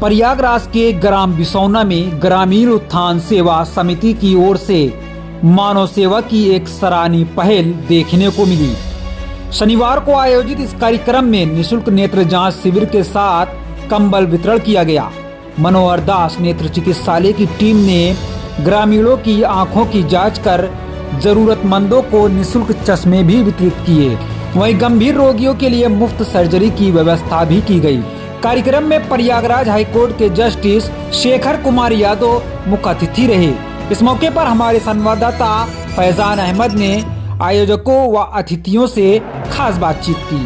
प्रयागराज के ग्राम बिसौना में ग्रामीण उत्थान सेवा समिति की ओर से मानव सेवा की एक सराहनीय पहल देखने को मिली। शनिवार को आयोजित इस कार्यक्रम में निशुल्क नेत्र जांच शिविर के साथ कंबल वितरण किया गया। मनोहर दास नेत्र चिकित्सालय की टीम ने ग्रामीणों की आंखों की जांच कर जरूरतमंदों को निशुल्क चश्मे भी वितरित किए। वहीं गंभीर रोगियों के लिए मुफ्त सर्जरी की व्यवस्था भी की गई। कार्यक्रम में प्रयागराज हाईकोर्ट के जस्टिस शेखर कुमार यादव मुख्य अतिथि रहे। इस मौके पर हमारे संवाददाता फैजान अहमद ने आयोजकों व अतिथियों से खास बातचीत की।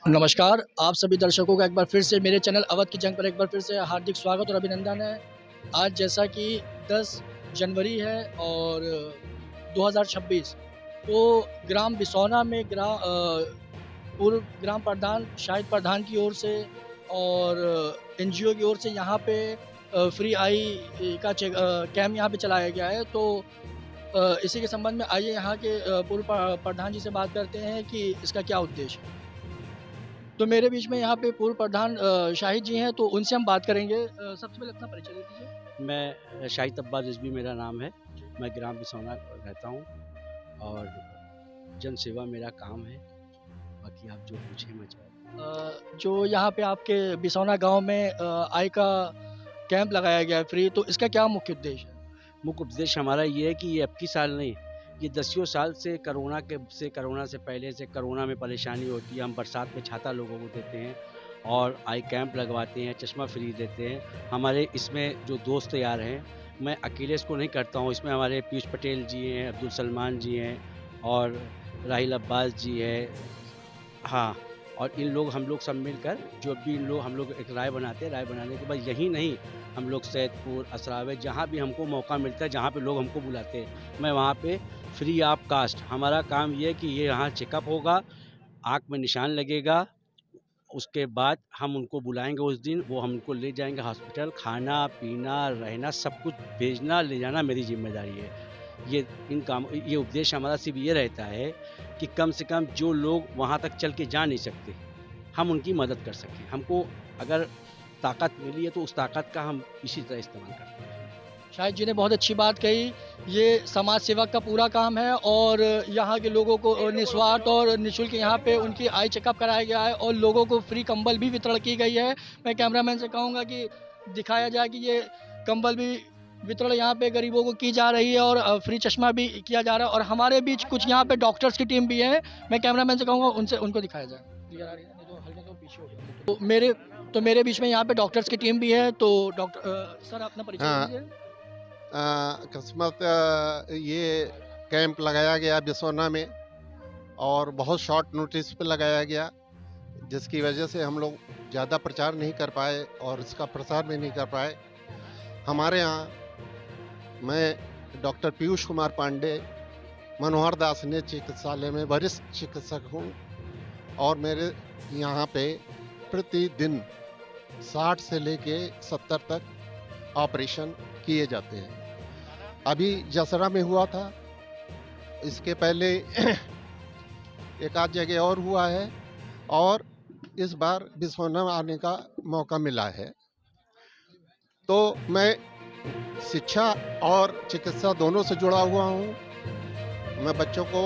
नमस्कार, आप सभी दर्शकों का एक बार फिर से मेरे चैनल अवध की जंग पर एक बार फिर से हार्दिक स्वागत और अभिनंदन है। आज जैसा कि 10 जनवरी है और 2026 तो ग्राम बिसौना में पूर्व ग्राम प्रधान शाहिद प्रधान की ओर से और एनजीओ की ओर से यहाँ पे फ्री आई का कैम्प यहाँ पे चलाया गया है। तो इसी के संबंध में आइए यहाँ के पूर्व प्रधान जी से बात करते हैं कि इसका क्या उद्देश्य है। तो मेरे बीच में यहाँ पे पूर्व प्रधान शाहिद जी हैं, तो उनसे हम बात करेंगे। सबसे पहले अपना परिचय दे दीजिए। मैं शाहिद अब्बास रिजवी मेरा नाम है। मैं ग्राम बिसौना रहता हूँ और जन सेवा मेरा काम है। बाकी आप जो पूछें मैं जवाब। जो यहाँ पे आपके बिसौना गांव में आई का कैंप लगाया गया है फ्री, तो इसका क्या मुख्य उद्देश्य है? मुख्य उद्देश्य हमारा ये है कि ये अब की साल नहीं, ये 10 साल से कोरोना से पहले से कोरोना में परेशानी होती है। हम बरसात में छाता लोगों को देते हैं और आई कैंप लगवाते हैं, चश्मा फ्री देते हैं। हमारे इसमें जो दोस्त यार हैं, मैं अकेले इसको नहीं करता हूँ। इसमें हमारे पीयूष पटेल जी हैं, अब्दुल सलमान जी हैं और राहिल अब्बास जी है। हाँ, और हम लोग सब मिलकर जो भी हम लोग एक राय बनाते हैं। राय बनाने के बाद यही नहीं, हम लोग सैदपुर, असरावे, जहाँ भी हमको मौका मिलता है, जहाँ पे लोग हमको बुलाते हैं, मैं वहाँ पे फ्री ऑफ कास्ट हमारा काम ये है कि ये यहाँ चेकअप होगा, आँख में निशान लगेगा। उसके बाद हम उनको बुलाएंगे उस दिन, वो हमको ले जाएंगे हॉस्पिटल। खाना पीना रहना सब कुछ भेजना ले जाना मेरी जिम्मेदारी है। ये उद्देश्य हमारा सिर्फ ये रहता है कि कम से कम जो लोग वहाँ तक चल के जा नहीं सकते, हम उनकी मदद कर सकें। हमको अगर ताकत मिली है तो उस ताकत का हम इसी तरह इस्तेमाल करते हैं। शाहिद जी ने बहुत अच्छी बात कही। ये समाज सेवा का पूरा काम है और यहाँ के लोगों को निस्वार्थ और निःशुल्क यहाँ पे उनकी आई चेकअप कराया गया है और लोगों को फ्री कंबल भी वितरण की गई है। मैं कैमरामैन से कहूँगा कि दिखाया जाए कि ये कंबल भी वितरण यहाँ पे गरीबों को की जा रही है और फ्री चश्मा भी किया जा रहा है। और हमारे बीच कुछ यहाँ पे डॉक्टर्स की टीम भी है। मैं कैमरामैन से कहूँगा उनको दिखाया जाए। तो मेरे बीच में यहाँ पे डॉक्टर्स की टीम भी है। तो डॉक्टर सर अपना परिचय दीजिए। किस्मत ये कैंप लगाया गया बिसौना में और बहुत शॉर्ट नोटिस पे लगाया गया, जिसकी वजह से हम लोग ज़्यादा प्रचार नहीं कर पाए और इसका प्रसार भी नहीं कर पाए। हमारे यहाँ मैं डॉक्टर पीयूष कुमार पांडे मनोहर दास नेत्र चिकित्सालय में वरिष्ठ चिकित्सक हूँ और मेरे यहाँ पे प्रतिदिन 60 से लेके 70 तक ऑपरेशन किए जाते हैं। अभी जसरा में हुआ था, इसके पहले एक आध जगह और हुआ है और इस बार बिसौना आने का मौका मिला है। तो मैं शिक्षा और चिकित्सा दोनों से जुड़ा हुआ हूँ। मैं बच्चों को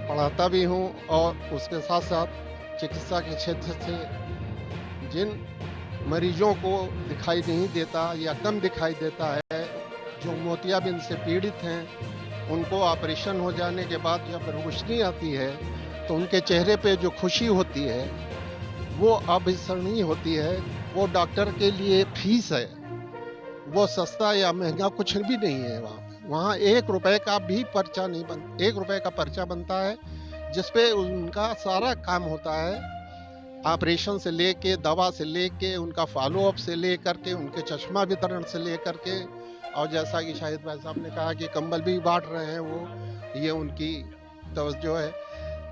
पढ़ाता भी हूँ और उसके साथ साथ चिकित्सा के क्षेत्र से जिन मरीजों को दिखाई नहीं देता या कम दिखाई देता है, जो मोतियाबिंद से पीड़ित हैं, उनको ऑपरेशन हो जाने के बाद जब रोशनी आती है तो उनके चेहरे पे जो खुशी होती है वो अविस्मरणीय होती है। वो डॉक्टर के लिए फीस है, वो सस्ता या महंगा कुछ भी नहीं है। वहाँ 1 रुपए का भी पर्चा नहीं 1 रुपए का पर्चा बनता है, जिसपे उनका सारा काम होता है। ऑपरेशन से लेके, दवा से लेके, उनका फॉलोअप से लेकर के, उनके चश्मा वितरण से लेकर के, और जैसा कि शाहिद भाई साहब ने कहा कि कंबल भी बांट रहे हैं, वो ये उनकी तवज्जो है।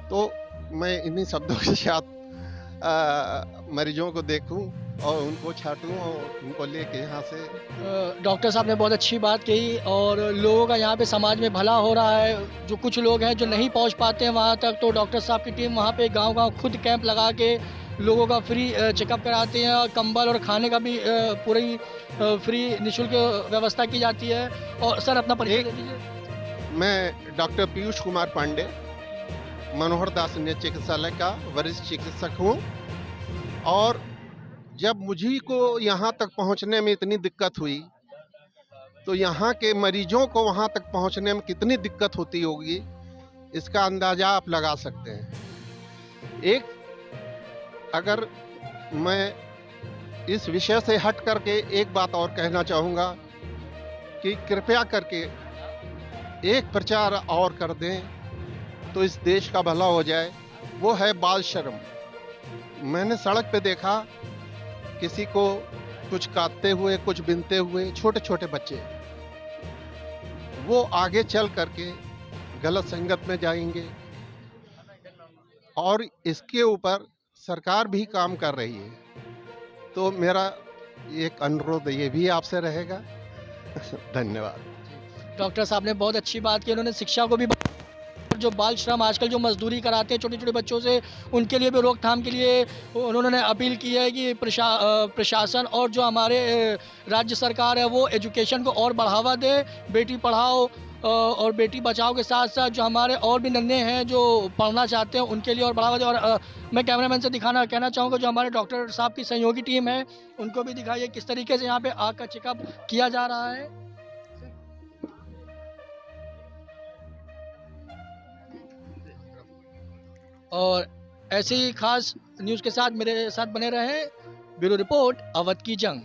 तो मैं इन्हीं शब्दों के साथ मरीजों को देखूं और उनको छांटूं और उनको लेके यहाँ से। डॉक्टर साहब ने बहुत अच्छी बात कही और लोगों का यहाँ पे समाज में भला हो रहा है। जो कुछ लोग हैं जो नहीं पहुँच पाते हैं वहाँ तक, तो डॉक्टर साहब की टीम वहाँ पे गांव-गांव खुद कैंप लगा के लोगों का फ्री चेकअप कराते हैं और कंबल और खाने का भी पूरी फ्री निःशुल्क व्यवस्था की जाती है। और सर अपना परिचय दे दीजिए। मैं डॉक्टर पीयूष कुमार पांडे, मनोहर दास अन्य चिकित्सालय का वरिष्ठ चिकित्सक हूँ। और जब मुझी को यहाँ तक पहुँचने में इतनी दिक्कत हुई, तो यहाँ के मरीजों को वहाँ तक पहुँचने में कितनी दिक्कत होती होगी, इसका अंदाज़ा आप लगा सकते हैं। एक अगर मैं इस विषय से हट करके एक बात और कहना चाहूँगा कि कृपया करके एक प्रचार और कर दें तो इस देश का भला हो जाए, वो है बाल श्रम। मैंने सड़क पे देखा किसी को कुछ काटते हुए, कुछ बीनते हुए, छोटे छोटे बच्चे, वो आगे चल करके गलत संगत में जाएंगे। और इसके ऊपर सरकार भी काम कर रही है, तो मेरा एक अनुरोध ये भी आपसे रहेगा। धन्यवाद। डॉक्टर साहब ने बहुत अच्छी बात की। उन्होंने शिक्षा को भी, जो बाल श्रम आजकल जो मजदूरी कराते हैं छोटे छोटे बच्चों से, उनके लिए भी रोकथाम के लिए उन्होंने अपील की है कि प्रशासन और जो हमारे राज्य सरकार है वो एजुकेशन को और बढ़ावा दे। बेटी पढ़ाओ और बेटी बचाओ के साथ साथ जो हमारे और भी नन्हे हैं जो पढ़ना चाहते हैं उनके लिए और बढ़ावा दे। और मैं कैमरामैन से कहना चाहूँगा जो हमारे डॉक्टर साहब की सहयोगी टीम है उनको भी दिखाइए किस तरीके से यहाँ पे आँख का चेकअप किया जा रहा है। और ऐसे ही खास न्यूज़ के साथ मेरे साथ बने रहें। ब्यूरो रिपोर्ट, अवध की जंग।